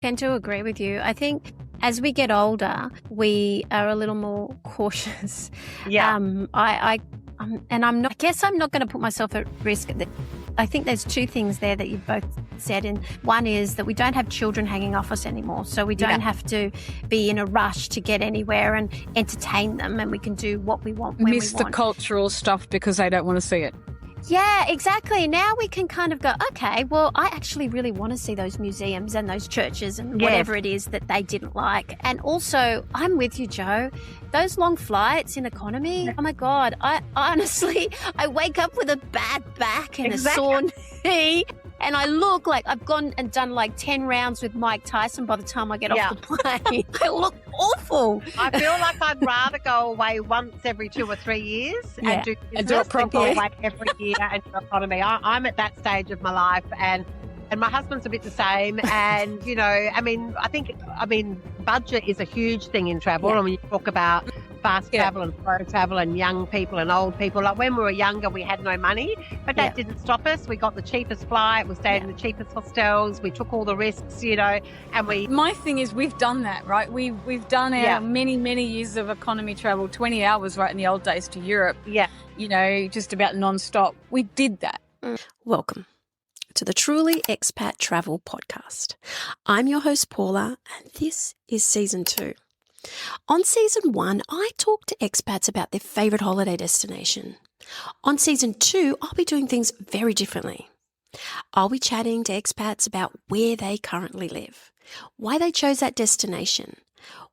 tend to agree with you. I think as we get older, we are a little more cautious. Yeah. I guess I'm not going to put myself at risk. I think there's two things there that you've both said. And one is that we don't have children hanging off us anymore. So we don't have to be in a rush to get anywhere and entertain them. And we can do what we want when we want. Miss the cultural stuff because they don't want to see it. Yeah, exactly. Now we can kind of go, okay, well, I actually really want to see those museums and those churches and whatever it is that they didn't like. And also, I'm with you, Joe. Those long flights in economy, oh my God, I wake up with a bad back and a sore knee. And I look like I've gone and done like 10 rounds with Mike Tyson by the time I get off the plane. I look awful. I feel like I'd rather go away once every 2 or 3 years and do it properly. Go away every year and do economy. I'm at that stage of my life, and my husband's a bit the same. And, you know, I mean, budget is a huge thing in travel. And when you talk about fast travel and slow travel and young people and old people, like when we were younger, we had no money, but that didn't stop us. We got the cheapest flight. We stayed in the cheapest hostels. We took all the risks, you know, and we... My thing is we've done that, right? We've done our many years of economy travel, 20 hours, right, in the old days to Europe. Yeah. You know, just about non-stop. We did that. Welcome to the Truly Expat Travel Podcast. I'm your host, Paula, and this is Season 2. On Season 1, I talked to expats about their favourite holiday destination. On Season 2, I'll be doing things very differently. I'll be chatting to expats about where they currently live, why they chose that destination,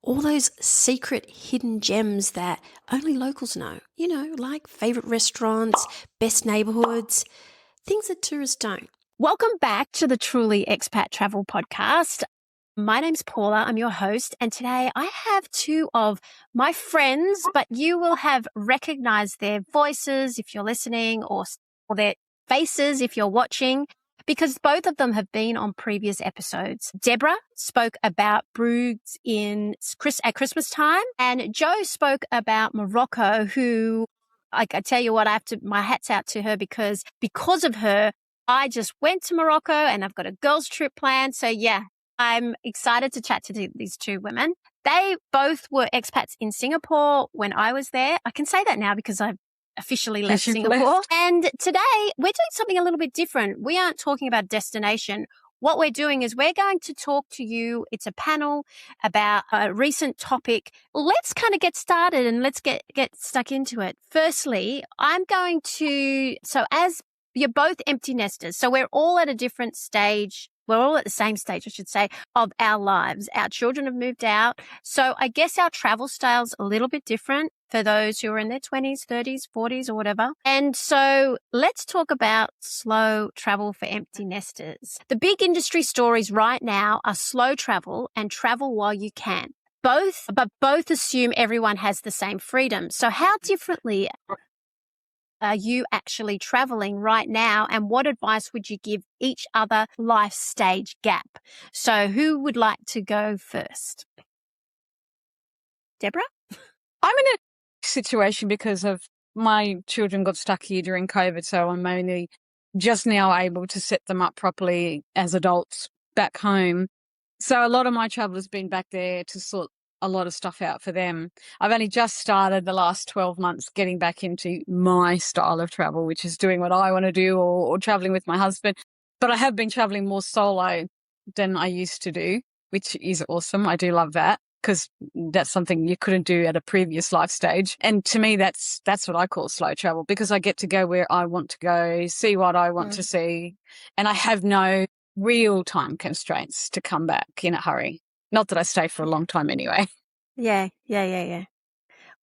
all those secret hidden gems that only locals know, you know, like favourite restaurants, best neighbourhoods, things that tourists don't. Welcome back to the Truly Expat Travel Podcast. My name's Paula. I'm your host. And today I have two of my friends, but you will have recognized their voices if you're listening or their faces if you're watching, because both of them have been on previous episodes. Deborah spoke about Bruges at Christmas time, and Joe spoke about Morocco, who I tell you what, my hat's out to her because of her, I just went to Morocco and I've got a girls' trip planned. So yeah, I'm excited to chat to these two women. They both were expats in Singapore when I was there. I can say that now because I've officially left Singapore. And today we're doing something a little bit different. We aren't talking about destination. What we're doing is we're going to talk to you. It's a panel about a recent topic. Let's kind of get started and let's get stuck into it. Firstly, so as you're both empty nesters, so we're all at a different stage. We're all at the same stage, I should say, of our lives. Our children have moved out. So I guess our travel style's a little bit different for those who are in their 20s, 30s, 40s or whatever. And so let's talk about slow travel for empty nesters. The big industry stories right now are slow travel and travel while you can. Both assume everyone has the same freedom. So how differently are you actually traveling right now, and what advice would you give each other life stage gap? So who would like to go first? Deborah? I'm in a situation because of my children got stuck here during COVID, so I'm only just now able to set them up properly as adults back home. So a lot of my travel has been back there to sort a lot of stuff out for them. I've only just started the last 12 months getting back into my style of travel, which is doing what I want to do or traveling with my husband. But I have been traveling more solo than I used to do, which is awesome. I do love that because that's something you couldn't do at a previous life stage. And to me, that's what I call slow travel, because I get to go where I want to go, see what I want to see, and I have no real time constraints to come back in a hurry. Not that I stay for a long time anyway. Yeah.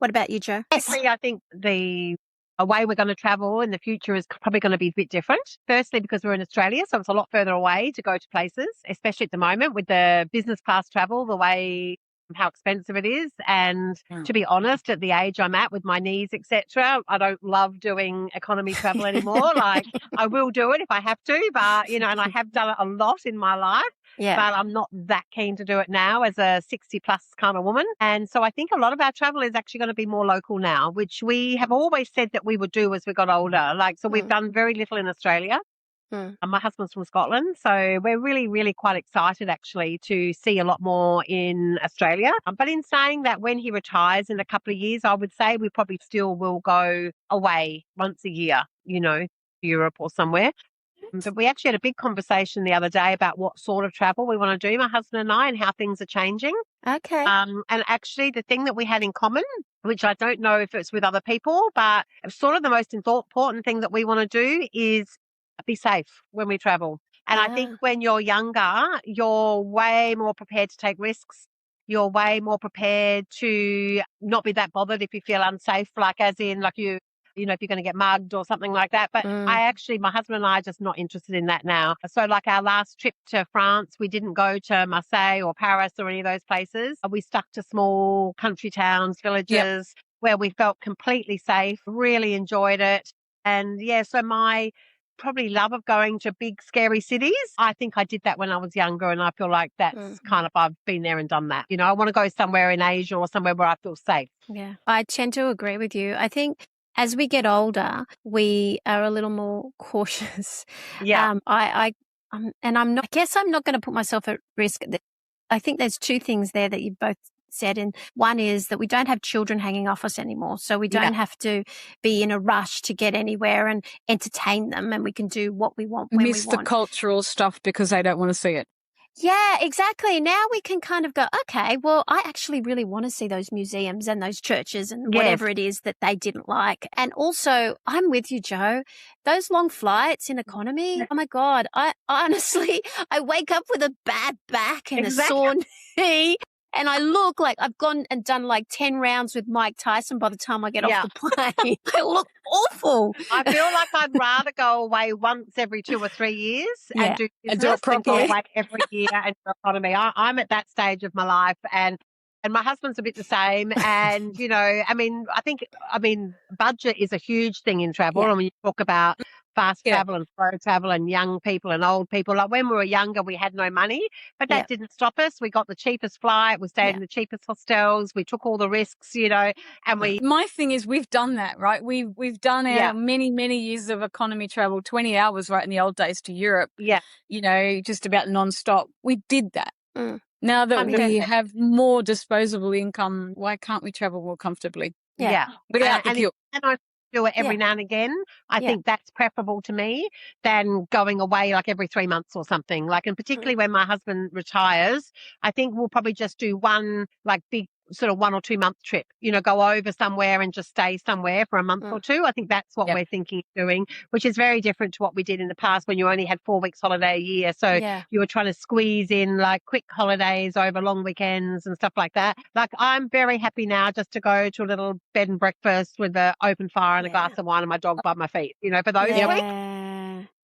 What about you, Joe? I think the way we're going to travel in the future is probably going to be a bit different. Firstly, because we're in Australia, so it's a lot further away to go to places, especially at the moment with the business class travel, the way how expensive it is. And to be honest, at the age I'm at with my knees, etc., I don't love doing economy travel anymore. Like I will do it if I have to, but you know, and I have done it a lot in my life. Yeah. But I'm not that keen to do it now as a 60 plus kind of woman. And so I think a lot of our travel is actually going to be more local now, which we have always said that we would do as we got older. Like, so we've done very little in Australia. My husband's from Scotland, so we're really, really quite excited actually to see a lot more in Australia. But in saying that, when he retires in a couple of years, I would say we probably still will go away once a year, to Europe or somewhere. But we actually had a big conversation the other day about what sort of travel we want to do, my husband and I, and how things are changing. Okay. And actually the thing that we had in common, which I don't know if it's with other people, but sort of the most important thing that we want to do is be safe when we travel. And I think when you're younger, you're way more prepared to take risks. You're way more prepared to not be that bothered if you feel unsafe, like as in like if you're going to get mugged or something like that. But my husband and I are just not interested in that now. So like our last trip to France, we didn't go to Marseille or Paris or any of those places. We stuck to small country towns, villages where we felt completely safe, really enjoyed it. And so my probably love of going to big, scary cities. I think I did that when I was younger, and I feel like that's kind of, I've been there and done that. I want to go somewhere in Asia or somewhere where I feel safe. Yeah, I tend to agree with you. I think as we get older, we are a little more cautious. Yeah. I guess I'm not going to put myself at risk. I think there's two things there that you both said, and one is that we don't have children hanging off us anymore, so we don't have to be in a rush to get anywhere and entertain them, and we can do what we want when we want. Miss the cultural stuff because they don't want to see it. Yeah, exactly. Now we can kind of go, okay, well, I actually really want to see those museums and those churches and whatever it is that they didn't like. And also, I'm with you, Joe. Those long flights in economy, oh my God, I honestly, I wake up with a bad back and a sore knee. And I look like I've gone and done like 10 rounds with Mike Tyson by the time I get off the plane. I look awful. I feel like I'd rather go away once every 2 or 3 years and do business do it properly. than go away every year and do economy. I'm at that stage of my life, and my husband's a bit the same. And, budget is a huge thing in travel. And when you talk about fast travel and slow travel and young people and old people, like when we were younger, we had no money, but that didn't stop us. We got the cheapest flight. We stayed in the cheapest hostels. We took all the risks, and we... My thing is we've done that, right? We've done our many, many years of economy travel, 20 hours, right, in the old days to Europe. Yeah. Just about nonstop. We did that. Now that 100%. we have more disposable income, why can't we travel more comfortably? Yeah. Without the guilt. And I do it every now and again. I think that's preferable to me than going away like every 3 months or something. Like, and particularly when my husband retires, I think we'll probably just do one like big sort of 1 or 2 month trip, go over somewhere and just stay somewhere for a month or two. I think that's what we're thinking of doing, which is very different to what we did in the past when you only had 4 weeks holiday a year. So you were trying to squeeze in like quick holidays over long weekends and stuff like that. Like, I'm very happy now just to go to a little bed and breakfast with an open fire and a glass of wine and my dog by my feet, for those weeks.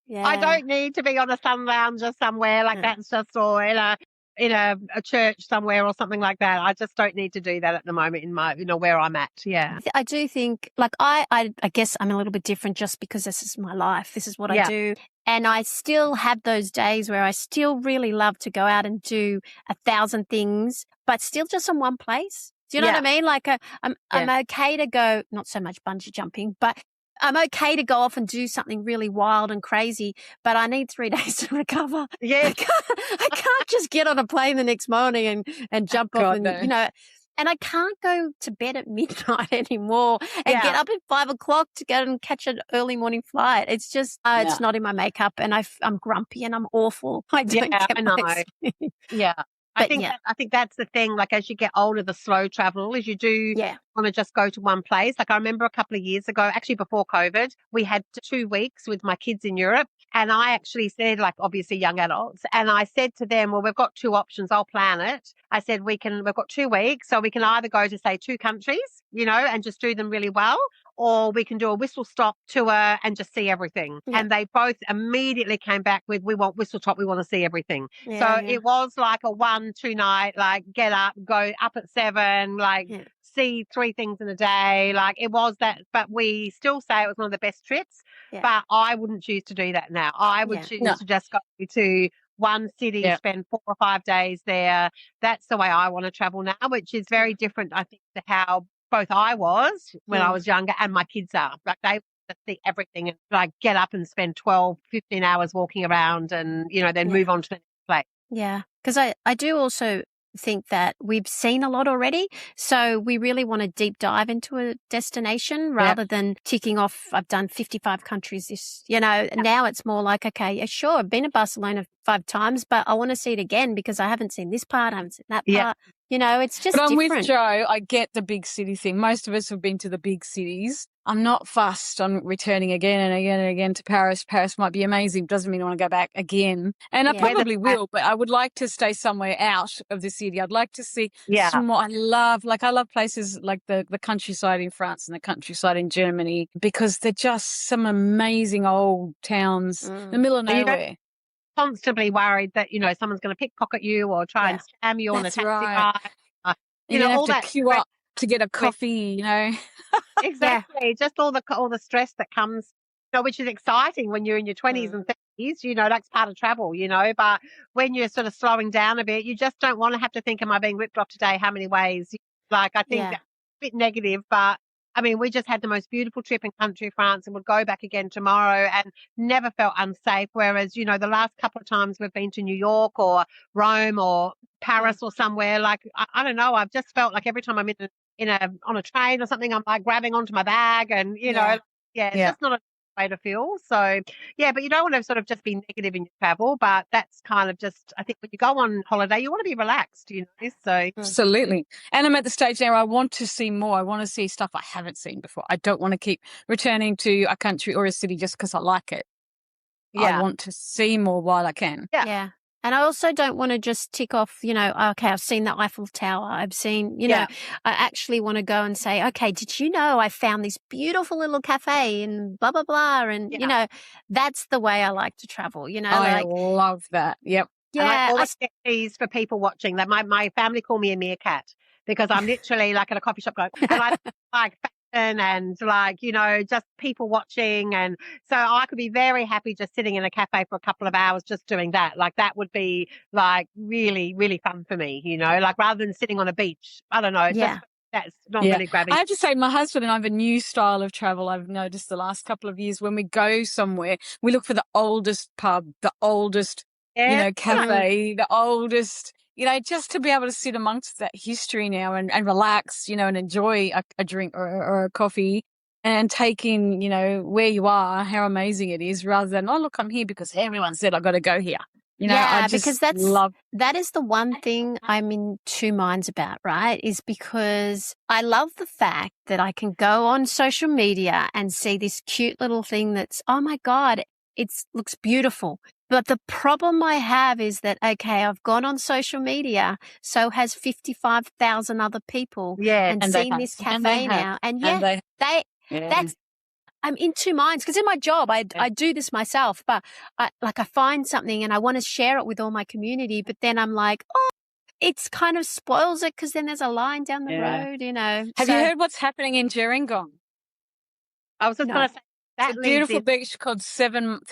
Yeah. I don't need to be on a sun lounger somewhere like that's just or in a church somewhere or something like that. I just don't need to do that at the moment in my, where I'm at. Yeah. I do think, like, I guess I'm a little bit different just because this is my life. This is what I do. And I still have those days where I still really love to go out and do 1,000 things, but still just in one place. Do you know what I mean? Like, I'm okay to go, not so much bungee jumping, but I'm okay to go off and do something really wild and crazy, but I need 3 days to recover. Yeah. I can't just get on a plane the next morning and jump off and, and I can't go to bed at midnight anymore and get up at 5 o'clock to go and catch an early morning flight. It's just, it's not in my makeup, and I'm grumpy and I'm awful. I don't get my sleep. Yeah. I think that's the thing. Like, as you get older, the slow travel is you do want to just go to one place. Like, I remember a couple of years ago, actually before COVID, we had 2 weeks with my kids in Europe. And I actually said, like, obviously young adults, and I said to them, well, we've got 2 options. I'll plan it. I said, we've got 2 weeks. So we can either go to, say, 2 countries, and just do them really well, or we can do a whistle stop tour and just see everything. Yeah. And they both immediately came back with, we want whistle stop, we want to see everything. It was like a 1-2 night, like get up, go up at 7, like see 3 things in a day. Like, it was that, but we still say it was one of the best trips, but I wouldn't choose to do that now. I would choose to just go to one city, spend 4 or 5 days there. That's the way I want to travel now, which is very different, I think, to how both I was when I was younger and my kids are. Like, to see everything and like get up and spend 12, 15 hours walking around and, then move on to the next place. Yeah, because I do also think that we've seen a lot already. So we really want to deep dive into a destination rather than ticking off, I've done 55 countries this, now it's more like, okay, yeah, sure, I've been to Barcelona 5 times, but I want to see it again because I haven't seen this part, I haven't seen that part. It's just But I'm different. with Joe. I get the big city thing. Most of us have been to the big cities. I'm not fussed on returning again and again and again to Paris. Paris might be amazing. Doesn't mean I want to go back again. And I probably will, but I would like to stay somewhere out of the city. I'd like to see small. I love places like the countryside in France and the countryside in Germany because they're just some amazing old towns in the middle of nowhere. Constantly worried that, someone's going to pickpocket you or try and scam you on a taxi ride. You don't have to queue up to get a coffee, Exactly. Just all the stress that comes, which is exciting when you're in your 20s and 30s, that's part of travel, but when you're sort of slowing down a bit, you just don't want to have to think, am I being ripped off today? How many ways? Like, I think that's a bit negative, but I mean, we just had the most beautiful trip in country France and would go back again tomorrow and never felt unsafe. Whereas, the last couple of times we've been to New York or Rome or Paris or somewhere, like, I don't know, I've just felt like every time I'm on a train or something, I'm like grabbing onto my bag and, it's just not a way to feel. So, but you don't want to sort of just be negative in your travel, but that's kind of just, I think when you go on holiday, you want to be relaxed, so. Absolutely. And I'm at the stage now, I want to see more. I want to see stuff I haven't seen before. I don't want to keep returning to a country or a city just because I like it. I want to see more while I can. Yeah. And I also don't want to just tick off, okay, I've seen the Eiffel Tower. I've seen, I actually want to go and say, okay, did you know I found this beautiful little cafe and blah, blah, blah. And, that's the way I like to travel, I love that. Yep. Yeah. And I always get these for people watching that my family call me a meerkat because I'm literally like at a coffee shop going, and I like fashion and like, just people watching. And so I could be very happy just sitting in a cafe for a couple of hours just doing that. Like that would be like really, really fun for me, like rather than sitting on a beach. I don't know. Just, that's not really grabbing. I have to say my husband and I have a new style of travel I've noticed the last couple of years. When we go somewhere, we look for the oldest pub, the oldest cafe, the oldest, just to be able to sit amongst that history now and relax, and enjoy a drink or a coffee and take in, where you are, how amazing it is, rather than, oh, look, I'm here because everyone said I've got to go here. I just because that is the one thing I'm in two minds about, right? Is because I love the fact that I can go on social media and see this cute little thing that's, oh my God, it looks beautiful. But the problem I have is that, okay, I've gone on social media, so has 55,000 other people and seen this cafe now. And that's, I'm in two minds because in my job, I do this myself, but I find something and I want to share it with all my community, but then I'm like, oh, it's kind of spoils it because then there's a line down the road, Have you heard what's happening in Gerringong? I was just going to say, it's a beautiful beach called 7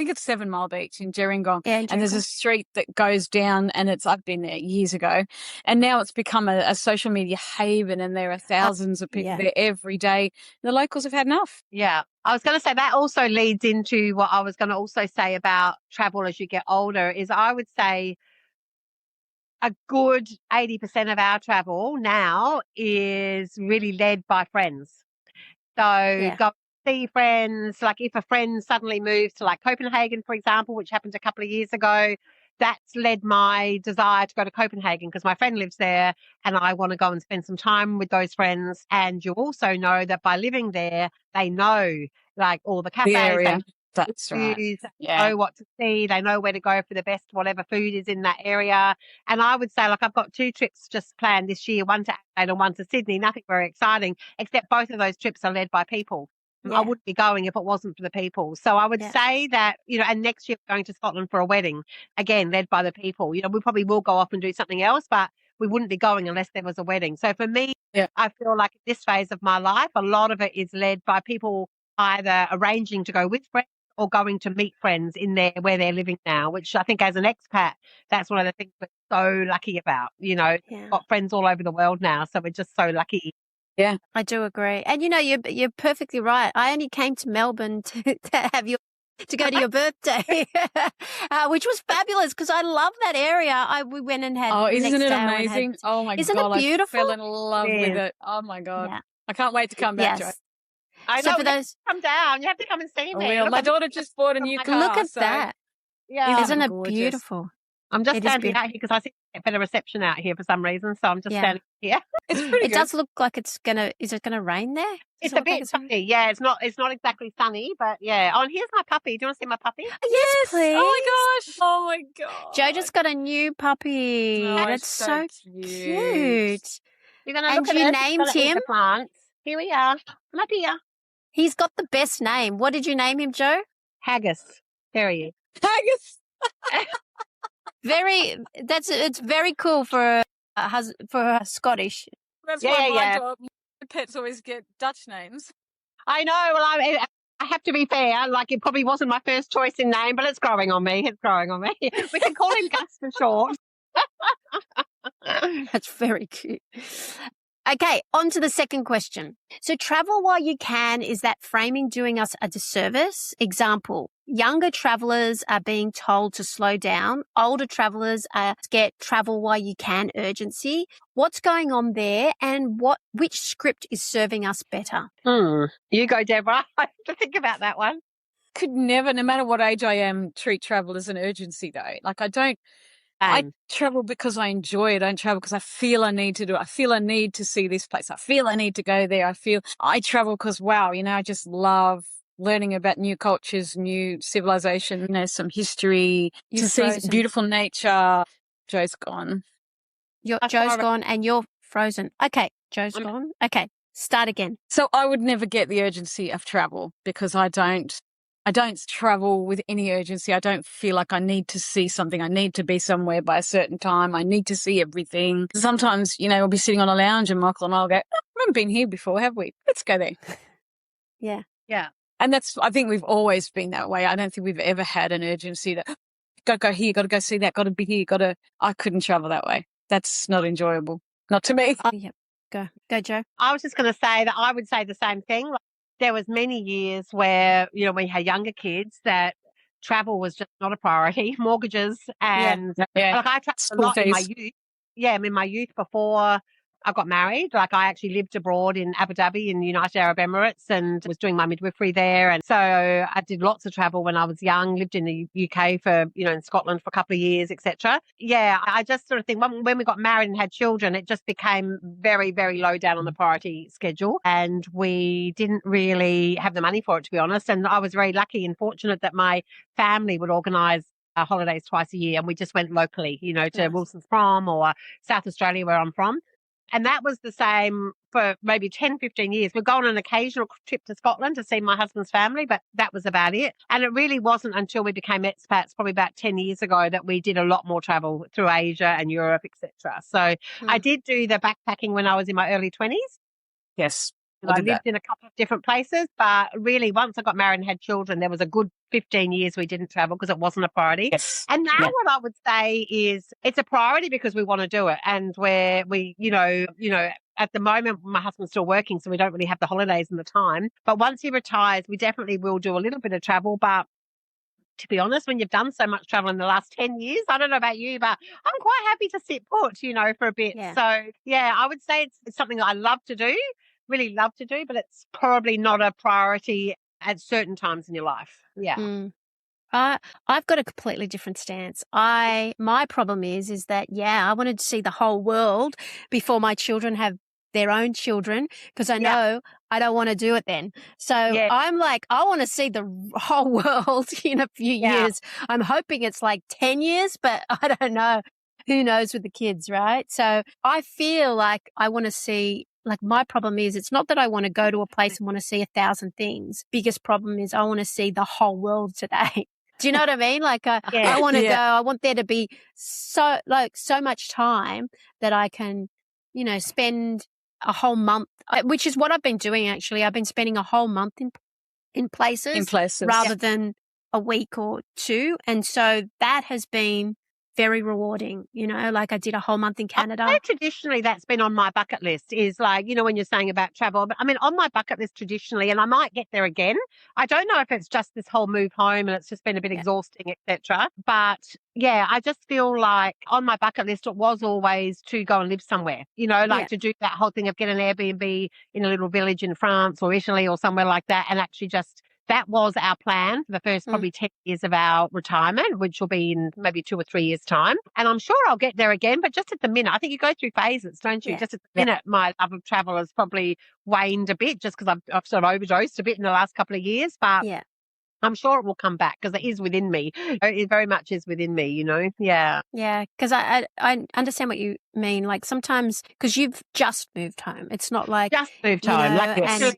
Mile Beach in Gerringong. And there's a street that goes down and I've been there years ago. And now it's become a social media haven and there are thousands of people there every day. The locals have had enough. Yeah. I was going to say that also leads into what I was going to also say about travel as you get older is I would say a good 80% of our travel now is really led by friends. So go see friends, like if a friend suddenly moves to like Copenhagen, for example, which happened a couple of years ago, that's led my desire to go to Copenhagen because my friend lives there and I want to go and spend some time with those friends. And you also know that by living there, they know like all the cafes, the area. That's right. They know what to see. They know where to go for the best, whatever food is in that area. And I would say, like, I've got 2 trips just planned this year, one to Adelaide and one to Sydney. Nothing very exciting, except both of those trips are led by people. I wouldn't be going if it wasn't for the people. So I would say that, and next year we're going to Scotland for a wedding, again, led by the people. We probably will go off and do something else, but we wouldn't be going unless there was a wedding. So for me, I feel like at this phase of my life, a lot of it is led by people either arranging to go with friends or going to meet friends in there where they're living now, which I think as an expat, that's one of the things we're so lucky about. Got friends all over the world now. So we're just so lucky. Yeah. I do agree. And you're perfectly right. I only came to Melbourne to have to go to your birthday, which was fabulous because I love that area. We went and had. Oh, the isn't next it day I went and had- amazing? Oh my Isn't God, it beautiful? I fell in love with Yes. it. Oh my God. Yeah. I can't wait to come back, Jo. Yes. I So know. for those, Come down. You have to come and see I me. will. Look, My I'm daughter just bought a new car. look at so that. Yeah. Isn't it gorgeous. beautiful? I'm just It is standing beautiful. out here because I think I get better reception out here for some reason. So I'm just Yeah. standing here. It's pretty It good. does look like it's gonna. Is it gonna rain there? Does It's it a look like bit sunny. Yeah, it's not exactly sunny, but yeah. Oh, and here's my puppy. Do you want to see my puppy? Yes, please. Oh my gosh. Oh my God. Joe just got a new puppy. Oh, That's so cute. cute. You're gonna And look at you it. You're named gonna eat him? the plants. Here we are. Come up here. He's got the best name. What did you name him, Joe? Haggis. There he is. Haggis. It's very cool for a Scottish. That's Yeah, why my yeah. dog, my pets always get Dutch names. I know. Well, I have to be fair. Like, it probably wasn't my first choice in name, but it's growing on me. It's growing on me. We can call him Gus for short. That's very cute. Okay, on to the second question. So travel while you can, is that framing doing us a disservice? Example, younger travelers are being told to slow down. Older travelers get travel while you can urgency. What's going on there and which script is serving us better? You go, Deborah. I have to think about that one. Could never, no matter what age I am, treat travel as an urgency though. Like I travel because I enjoy it. I don't travel because I feel I need to do it. I feel I need to see this place. I feel I need to go there. I travel because, wow, I just love learning about new cultures, new civilization. There's some history, to see beautiful nature. Joe's gone. Joe's gone and you're frozen. Okay, Joe's gone. Okay, start again. So I would never get the urgency of travel because I don't travel with any urgency. I don't feel like I need to see something. I need to be somewhere by a certain time. I need to see everything. Sometimes, we'll be sitting on a lounge and Michael and I'll go, oh, we haven't been here before, have we? Let's go there. Yeah. Yeah. And I think we've always been that way. I don't think we've ever had an urgency to got to go here, got to go see that, got to be here, I couldn't travel that way. That's not enjoyable. Not to me. Oh, yeah. Go, Joe. I was just going to say that I would say the same thing. Like, there was many years where, we had younger kids that travel was just not a priority, mortgages and like I traveled a lot in my youth. Yeah, in my youth before I got married. Like, I actually lived abroad in Abu Dhabi in the United Arab Emirates and was doing my midwifery there. And so I did lots of travel when I was young, lived in the UK for, in Scotland for a couple of years, etc. Yeah, I just sort of think when we got married and had children, it just became very, very low down on the priority schedule. And we didn't really have the money for it, to be honest. And I was very lucky and fortunate that my family would organise holidays twice a year. And we just went locally, to Wilson's Prom or South Australia, where I'm from. And that was the same for maybe 10, 15 years. We'd go on an occasional trip to Scotland to see my husband's family, but that was about it. And it really wasn't until we became expats, probably about 10 years ago, that we did a lot more travel through Asia and Europe, etc. So I did do the backpacking when I was in my early 20s. Yes. I lived in a couple of different places, but really once I got married and had children, there was a good 15 years we didn't travel because it wasn't a priority. Yes. And now what I would say is it's a priority because we want to do it. And where we, at the moment, my husband's still working, so we don't really have the holidays and the time. But once he retires, we definitely will do a little bit of travel. But to be honest, when you've done so much travel in the last 10 years, I don't know about you, but I'm quite happy to sit put, for a bit. Yeah. So, yeah, I would say it's something that I love to do. Really love to do, but it's probably not a priority at certain times in your life. Yeah. I've got a completely different stance. My problem is that, I wanted to see the whole world before my children have their own children because I know I don't want to do it then. So I'm like, I want to see the whole world in a few years. I'm hoping it's like 10 years, but I don't know. Who knows with the kids, right? So I feel like I want to see. Like, my problem is it's not that I want to go to a place and want to see 1,000 things. Biggest problem is I want to see the whole world today. Do you know what I mean? Like, I want to go. I want there to be so much time that I can, spend a whole month, which is what I've been doing. Actually, I've been spending a whole month in places rather than a week or two, and so that has been very rewarding. Like I did a whole month in Canada. I know traditionally that's been on my bucket list is like, when you're saying about travel, but I mean, on my bucket list traditionally, and I might get there again. I don't know if it's just this whole move home and it's just been a bit exhausting, etc. But yeah, I just feel like on my bucket list, it was always to go and live somewhere, to do that whole thing of get an Airbnb in a little village in France or Italy or somewhere like that. And actually that was our plan for the first probably 10 years of our retirement, which will be in maybe 2 or 3 years' time. And I'm sure I'll get there again, but just at the minute, I think you go through phases, don't you? Yeah. Just at the minute, my love of travel has probably waned a bit just because I've sort of overdosed a bit in the last couple of years. But I'm sure it will come back because it is within me. It very much is within me, Yeah. Yeah, because I understand what you mean. Like sometimes, because you've just moved home. It's not like... Just moved home. and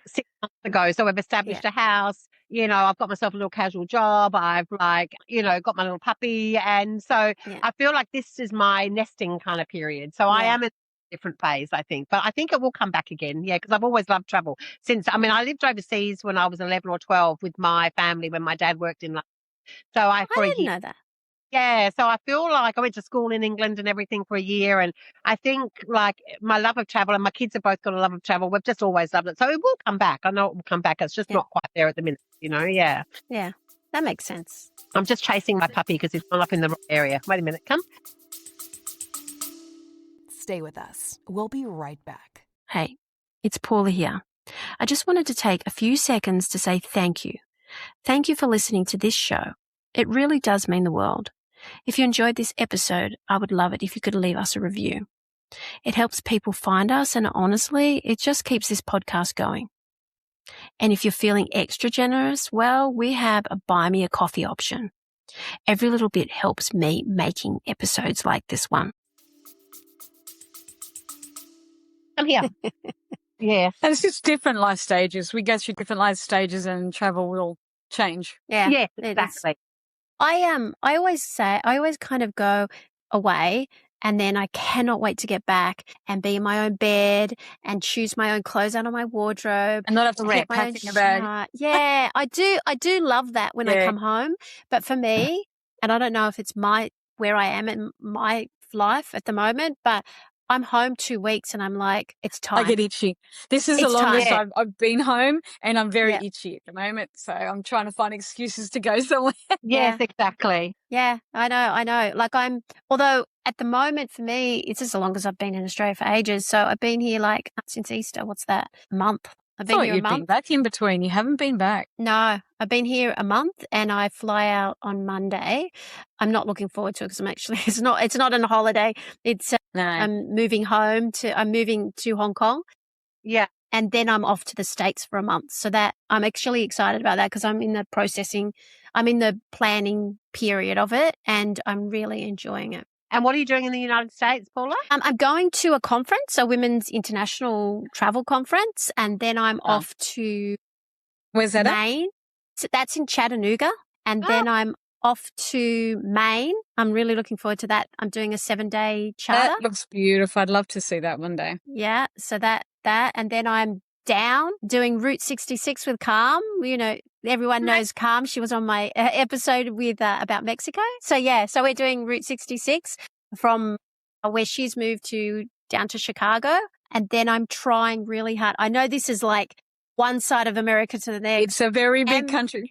6 months ago. So I've established a house. I've got myself a little casual job. I've got my little puppy. And so I feel like this is my nesting kind of period. So I am in a different phase, I think. But I think it will come back again. Yeah, because I've always loved travel. I lived overseas when I was 11 or 12 with my family when my dad worked in London. So I didn't know that. Yeah, so I feel like I went to school in England and everything for a year, and I think like my love of travel, and my kids have both got a love of travel. We've just always loved it, so it will come back. I know it will come back. It's just not quite there at the minute, Yeah. Yeah, that makes sense. I'm just chasing my puppy because he's gone up in the wrong area. Wait a minute, come. Stay with us. We'll be right back. Hey, it's Paula here. I just wanted to take a few seconds to say thank you. Thank you for listening to this show. It really does mean the world. If you enjoyed this episode, I would love it if you could leave us a review. It helps people find us, and honestly, it just keeps this podcast going. And if you're feeling extra generous, well, we have a buy me a coffee option. Every little bit helps me making episodes like this one. I'm here. Yeah. And it's just different life stages. We go through different life stages and travel will change. Yeah. Yeah, exactly. I always kind of go away and then I cannot wait to get back and be in my own bed and choose my own clothes out of my wardrobe. And not have to get keep packing a bag. Yeah, I do love that when I come home. But for me, and I don't know if it's where I am in my life at the moment, but I'm home 2 weeks and I'm like, it's time. I get itchy. This is the longest I've been home, and I'm very itchy at the moment. So I'm trying to find excuses to go somewhere. Yes, exactly. Yeah, I know. Like although at the moment for me, it's as long as I've been in Australia for ages. So I've been here like since Easter. What's that? A month. I've been here a month. Been back in between. You haven't been back. No, I've been here a month and I fly out on Monday. I'm not looking forward to it because it's not on a holiday. It's I'm moving to Hong Kong. Yeah. And then I'm off to the States for a month. So that I'm actually excited about that because I'm in the planning period of it and I'm really enjoying it. And what are you doing in the United States, Paula? I'm going to a conference, a women's international travel conference, and then I'm off to Where's that Maine. So that's in Chattanooga. And then I'm off to Maine. I'm really looking forward to that. I'm doing a 7-day charter. That looks beautiful. I'd love to see that one day. Yeah. So that. And then I'm down doing Route 66 with Calm. Everyone knows Calm. She was on my episode with about Mexico. So we're doing Route 66 from where she's moved to down to Chicago. And then I'm trying really hard. I know this is like one side of America to the next. It's a very big country.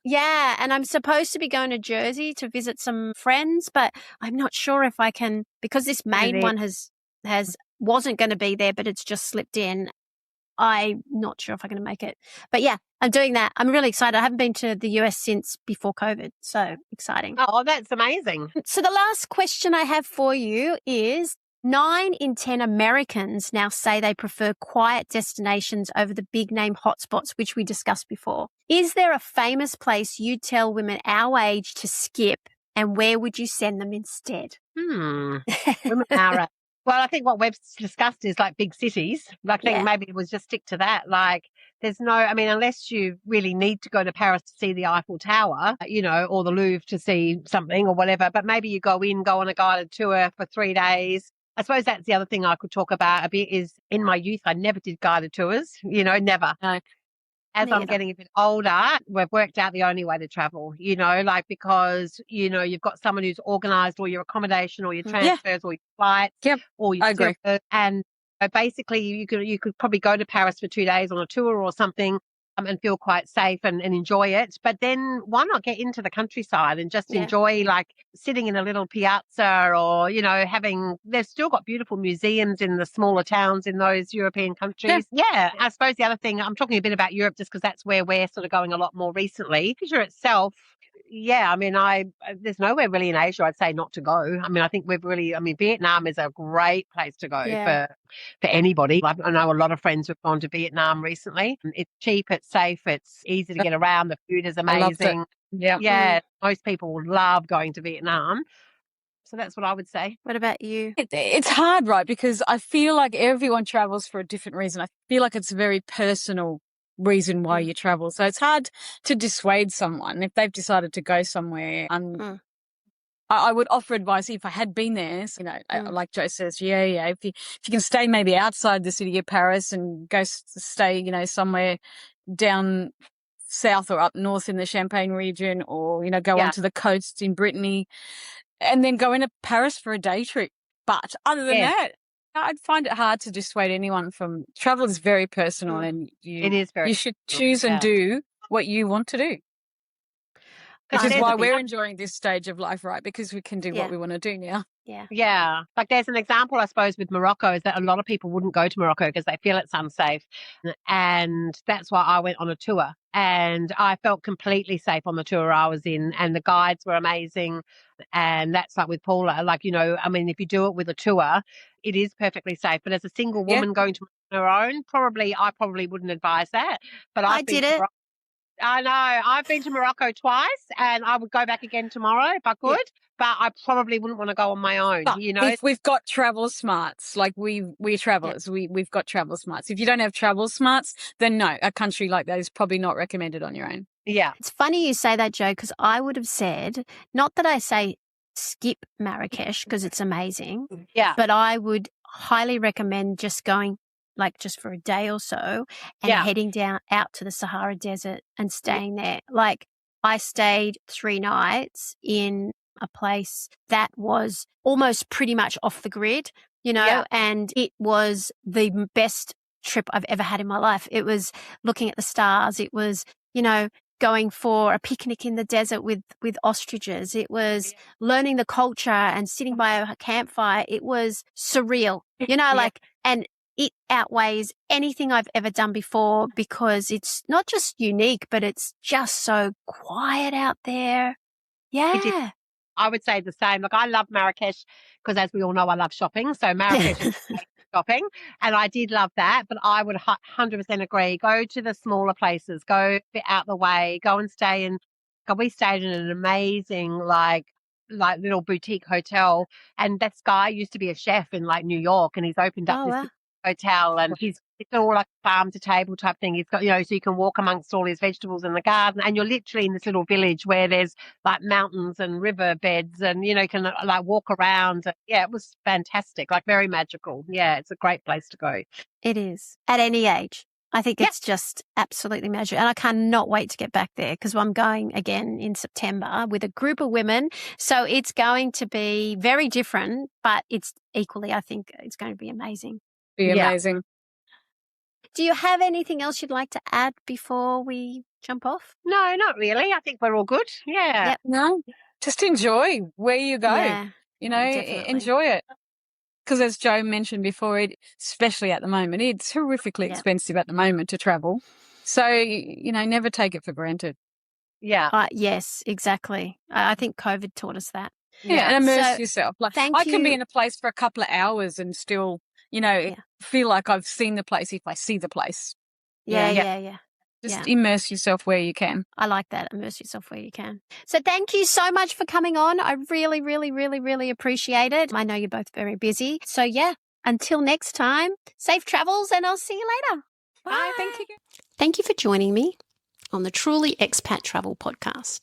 Yeah. And I'm supposed to be going to Jersey to visit some friends, but I'm not sure if I can, because this Maine one wasn't going to be there, but it's just slipped in. I'm not sure if I'm going to make it. But yeah, I'm doing that. I'm really excited. I haven't been to the US since before COVID. So exciting. Oh, that's amazing. So the last question I have for you is 9 in 10 Americans now say they prefer quiet destinations over the big name hotspots, which we discussed before. Is there a famous place you'd tell women our age to skip, and where would you send them instead? Women our Well, I think what we've discussed is like big cities. I think maybe it was just stick to that. Like there's unless you really need to go to Paris to see the Eiffel Tower, or the Louvre to see something or whatever, but maybe you go on a guided tour for 3 days. I suppose that's the other thing I could talk about a bit is in my youth, I never did guided tours, never. No. as I'm getting a bit older, we've worked out the only way to travel, like because, you've got someone who's organised all your accommodation or your transfers or your flights or your I agree. and basically you could probably go to Paris for 2 days on a tour or something and feel quite safe and enjoy it. But then why not get into the countryside and just enjoy like sitting in a little piazza or, they've still got beautiful museums in the smaller towns in those European countries. Yeah. I suppose the other thing, I'm talking a bit about Europe just because that's where we're sort of going a lot more recently. Asia itself, there's nowhere really in Asia I'd say not to go. I mean, I think Vietnam is a great place to go for anybody. I know a lot of friends who've gone to Vietnam recently. It's cheap, it's safe, it's easy to get around. The food is amazing. Yeah, most people would love going to Vietnam. So that's what I would say. What about you? It's hard, right? Because I feel like everyone travels for a different reason. I feel like it's a very personal reason why you travel. So it's hard to dissuade someone if they've decided to go somewhere. I would offer advice if I had been there, like Joe says, if you can stay maybe outside the city of Paris and go stay, somewhere down south or up north in the Champagne region or, go onto the coast in Brittany and then go into Paris for a day trip. But other than that, I'd find it hard to dissuade anyone from travel. Is very personal and you should choose and do what you want to do. Which is why we're enjoying this stage of life, right? Because we can do what we want to do now. Yeah. Like there's an example, I suppose, with Morocco is that a lot of people wouldn't go to Morocco because they feel it's unsafe. And that's why I went on a tour and I felt completely safe on the tour I was in and the guides were amazing. And that's like with Paula, if you do it with a tour, it is perfectly safe. But as a single woman going to her own, I probably wouldn't advise that. But I did it. I know. I've been to Morocco twice and I would go back again tomorrow if I could, but I probably wouldn't want to go on my own, But if we've got travel smarts, like we're travelers, we've got travel smarts. If you don't have travel smarts, then no, a country like that is probably not recommended on your own. Yeah. It's funny you say that, Joe, because I would have said, not that I say skip Marrakesh because it's amazing, but I would highly recommend just going like just for a day or so and heading down out to the Sahara Desert and staying there. Like I stayed 3 nights in a place that was almost pretty much off the grid, and it was the best trip I've ever had in my life. It was looking at the stars. It was, going for a picnic in the desert with ostriches. It was learning the culture and sitting by a campfire. It was surreal, and it outweighs anything I've ever done before because it's not just unique, but it's just so quiet out there. Yeah. I would say the same. Look, I love Marrakesh because as we all know, I love shopping. So Marrakesh is shopping and I did love that, but I would 100% agree. Go to the smaller places, go a bit out the way, go and stay in. We stayed in an amazing, like little boutique hotel. And this guy used to be a chef in like New York and he's opened up this hotel and it's all like farm to table type thing. He's got, so you can walk amongst all his vegetables in the garden and you're literally in this little village where there's like mountains and river beds and, you can like walk around. Yeah, it was fantastic, like very magical. Yeah, it's a great place to go. It is at any age. I think it's just absolutely magical. And I cannot wait to get back there because I'm going again in September with a group of women. So it's going to be very different, but it's equally, I think it's going to be amazing. Be amazing. Do you have anything else you'd like to add before we jump off? No, not really. I think we're all good. Yeah. Yep. No, just enjoy where you go. Yeah, enjoy it. Because as Joe mentioned before, especially at the moment, it's horrifically expensive at the moment to travel. So, never take it for granted. Yeah. Yes, exactly. I think COVID taught us that. Yeah, and immerse yourself. Like I can be in a place for a couple of hours and still feel like I've seen the place if I see the place. Yeah. Just immerse yourself where you can. I like that. Immerse yourself where you can. So thank you so much for coming on. I really, really, really, really appreciate it. I know you're both very busy. So until next time, safe travels and I'll see you later. Bye. Thank you. Thank you for joining me on the Truly Expat Travel podcast.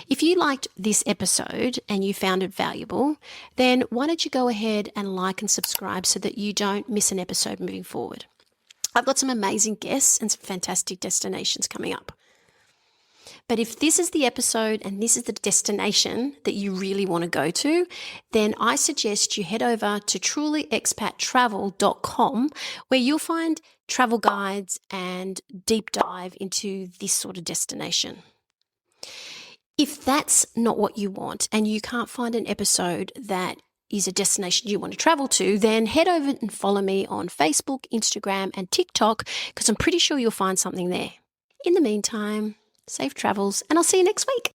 If you liked this episode and you found it valuable, then why don't you go ahead and like and subscribe so that you don't miss an episode moving forward. I've got some amazing guests and some fantastic destinations coming up. But if this is the episode and this is the destination that you really want to go to, then I suggest you head over to trulyexpattravel.com, where you'll find travel guides and deep dive into this sort of destination. If that's not what you want and you can't find an episode that is a destination you want to travel to, then head over and follow me on Facebook, Instagram, and TikTok, because I'm pretty sure you'll find something there. In the meantime, safe travels, and I'll see you next week.